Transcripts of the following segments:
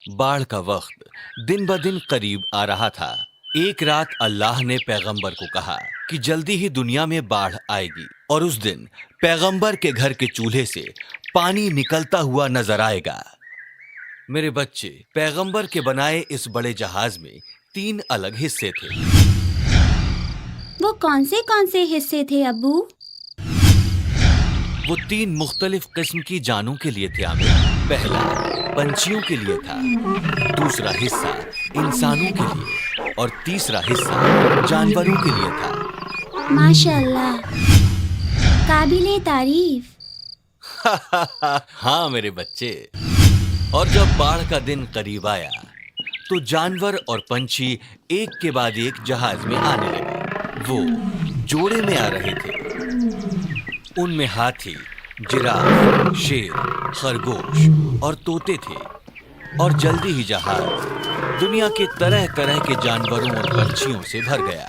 बाढ़ का वक्त दिन ब दिन करीब आ रहा था। एक रात अल्लाह ने पैगंबर को कहा कि जल्दी ही दुनिया में बाढ़ आएगी और उस दिन पैगंबर के घर के चूल्हे से पानी निकलता हुआ नजर आएगा। मेरे बच्चे, पैगंबर के बनाए इस बड़े जहाज में 3 अलग हिस्से थे। वो कौन से हिस्से थे अब्बू? वो 3 मुख्तलिफ किस्म की जानों के लिए थे आमिर। पहला पंछियों के लिए था, दूसरा हिस्सा इंसानों के लिए और तीसरा हिस्सा जानवरों के लिए था। माशाअल्लाह, काबिले तारीफ। हाँ मेरे बच्चे। और जब बाढ़ का दिन करीब आया तो जानवर और पंछी एक के बाद एक जहाज में आने लगे। वो जोड़े में आ रहे थे। उनमें हाथी, जिराफ, शेर, खरगोश और तोते थे। और जल्दी ही जहाज दुनिया के तरह तरह के जानवरों और पंछियों से भर गया।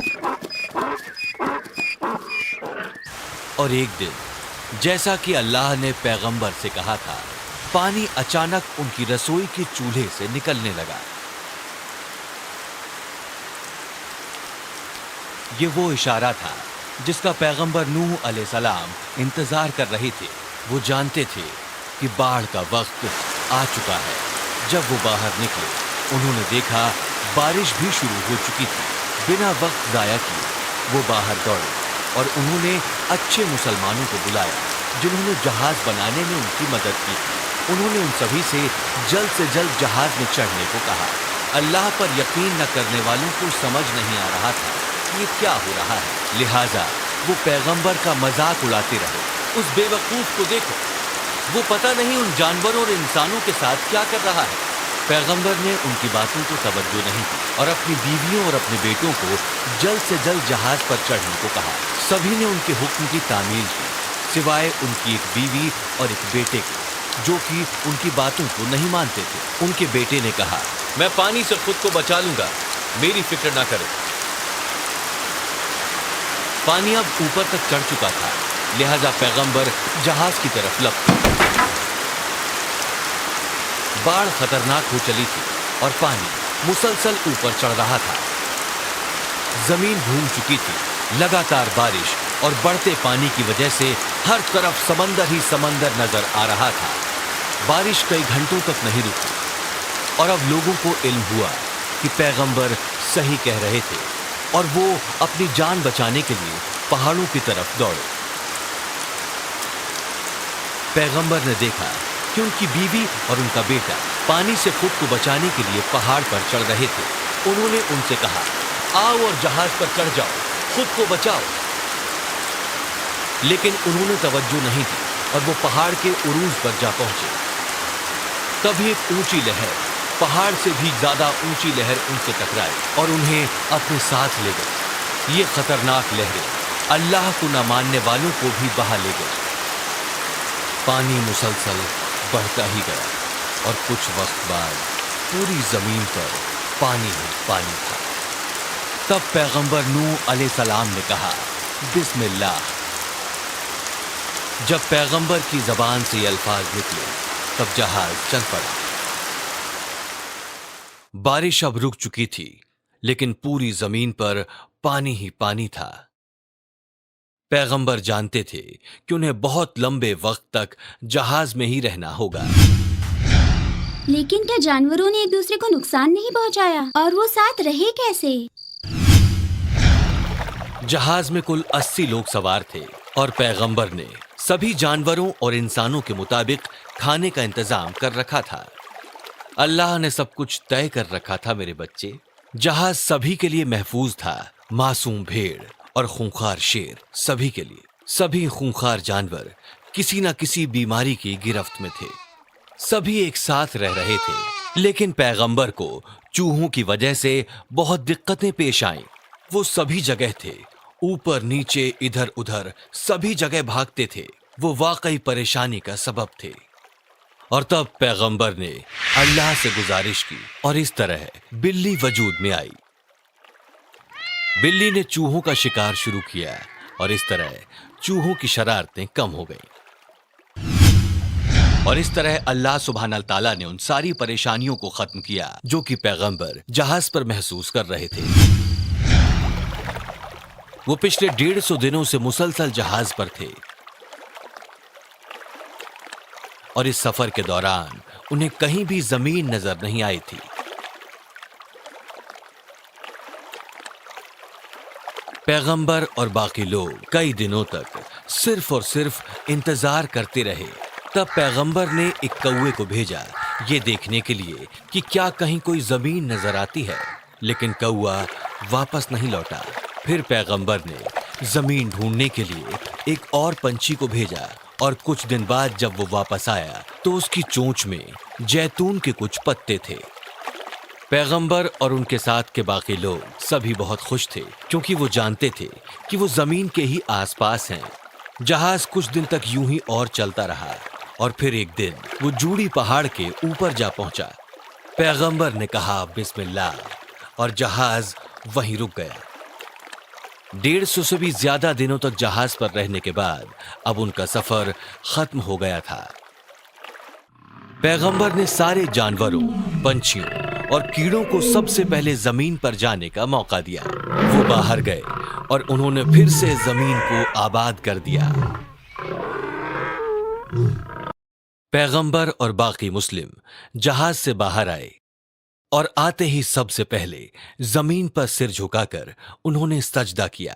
और एक दिन, जैसा कि अल्लाह ने पैगंबर से कहा था, पानी अचानक उनकी रसोई के चूल्हे से निकलने लगा। ये वो इशारा था जिसका पैगंबर नूह अलैहिस्सलाम इंतजार कर रहे थे। वो जानते थे कि बाढ़ का वक्त आ चुका है। जब वो बाहर निकले, उन्होंने देखा बारिश भी शुरू हो चुकी थी। बिना वक्त जाया किए वो बाहर दौड़े और उन्होंने अच्छे मुसलमानों को बुलाया जिन्होंने जहाज बनाने में उनकी मदद की थी। उन्होंने उन सभी से जल्द जहाज में चढ़ने को कहा। अल्लाह पर यकीन न करने वालों को समझ नहीं आ रहा था ये क्या हो रहा है, लिहाजा वो पैगंबर का मजाक उड़ाते रहे। उस बेवकूफ को देखो, वो पता नहीं उन जानवरों और इंसानों के साथ क्या कर रहा है। पैगंबर ने उनकी बातों को तवज्जो नहीं दी और अपनी बीवियों और अपने बेटों को जल्द से जल्द जहाज पर चढ़ने को कहा। सभी ने उनके हुक्म की तामील की, सिवाय उनकी एक बीवी और एक बेटे के, जो कि उनकी बातों को नहीं मानते थे। उनके बेटे ने कहा, मैं पानी से खुद को बचा लूंगा, मेरी फिक्र ना करें। पानी अब ऊपर तक चढ़ चुका था, लिहाजा पैगंबर जहाज की तरफ लपके। बाढ़ खतरनाक हो चली थी और पानी मुसलसल ऊपर चढ़ रहा था। जमीन भून चुकी थी। लगातार बारिश और बढ़ते पानी की वजह से हर तरफ समंदर ही समंदर नजर आ रहा था। बारिश कई घंटों तक नहीं रुकी और अब लोगों को इल्म हुआ कि पैगंबर सही कह रहे थे और वो अपनी जान बचाने के लिए पहाड़ों की तरफ दौड़े। पैगंबर ने देखा कि उनकी बीवी और उनका बेटा पानी से खुद को बचाने के लिए पहाड़ पर चढ़ रहे थे। उन्होंने उनसे कहा, आओ और जहाज पर चढ़ जाओ, खुद को बचाओ। लेकिन उन्होंने तवज्जो नहीं दी और वो पहाड़ के उरूज पर जा पहुंचे। तभी एक ऊंची लहर, पहाड़ से भी ज्यादा ऊंची लहर उनसे टकराई और उन्हें अपने साथ ले गई। ये खतरनाक लहरें अल्लाह को न मानने वालों को भी बहा ले गई। पानी मुसलसल बढ़ता ही गया और कुछ वक्त बाद पूरी जमीन पर पानी ही पानी था। तब पैगंबर नूह अलैहिस्सलाम ने कहा, बिस्मिल्लाह। जब पैगंबर की जबान से ये अल्फाज निकले तब जहाज चल पड़ा। बारिश अब रुक चुकी थी, लेकिन पूरी जमीन पर पानी ही पानी था। पैगंबर जानते थे कि उन्हें बहुत लंबे वक्त तक जहाज में ही रहना होगा। लेकिन क्या जानवरों ने एक दूसरे को नुकसान नहीं पहुंचाया? और वो साथ रहे कैसे? जहाज में कुल 80 लोग सवार थे और पैगंबर ने सभी जानवरों और इंसानों के मुताबिक खाने का इंतजाम कर रखा था। अल्लाह ने सब कुछ तय कर रखा था मेरे बच्चे। जहाज सभी के लिए महफूज था, मासूम भेड़ और खूंखार शेर सभी के लिए। सभी खूंखार जानवर किसी न किसी बीमारी की गिरफ्त में थे। सभी एक साथ रह रहे थे, लेकिन पैगंबर को चूहों की वजह से बहुत दिक्कतें पेश आईं। वो सभी जगह थे, ऊपर नीचे इधर उधर सभी जगह भागते थे। वो वाकई परेशानी का सबब थे। और तब पैगंबर ने अल्लाह से गुजारिश की और इस तरह बिल्ली वजूद में आई। बिल्ली ने चूहों का शिकार शुरू किया और इस तरह चूहों की शरारतें कम हो गईं। और इस तरह अल्लाह सुब्हानल ताला ने उन सारी परेशानियों को खत्म किया जो कि पैगंबर जहाज पर महसूस कर रहे थे। वो पिछले 150 दिनों से मुसलसल जहाज पर थे और इस सफर के दौरान उन्हें कहीं भी जमीन नजर नहीं आई थी। पैगंबर और बाकी लोग कई दिनों तक सिर्फ और सिर्फ इंतजार करते रहे। तब पैगंबर ने एक कौवे को भेजा ये देखने के लिए कि क्या कहीं कोई जमीन नजर आती है, लेकिन कौवा वापस नहीं लौटा। फिर पैगंबर ने जमीन ढूंढने के लिए एक और पंछी को भेजा और कुछ दिन बाद जब वो वापस आया तो उसकी चोंच में जैतून के कुछ पत्ते थे। पैगंबर और उनके साथ के बाकी लोग सभी बहुत खुश थे क्योंकि वो जानते थे कि वो जमीन के ही आसपास हैं। जहाज कुछ दिन तक यूं ही और चलता रहा और फिर एक दिन वो जूड़ी पहाड़ के ऊपर जा पहुंचा। पैगंबर ने कहा बिस्मिल्लाह और जहाज वहीं रुक गया। 150 से भी ज्यादा दिनों तक जहाज पर रहने के बाद अब उनका सफर खत्म हो गया था। पैगंबर ने सारे जानवरों, पंछियों और कीड़ों को सबसे पहले जमीन पर जाने का मौका दिया। वो बाहर गए और उन्होंने फिर से जमीन को आबाद कर दिया। पैगंबर और बाकी मुस्लिम जहाज से बाहर आए और आते ही सबसे पहले जमीन पर सिर झुकाकर उन्होंने सजदा किया।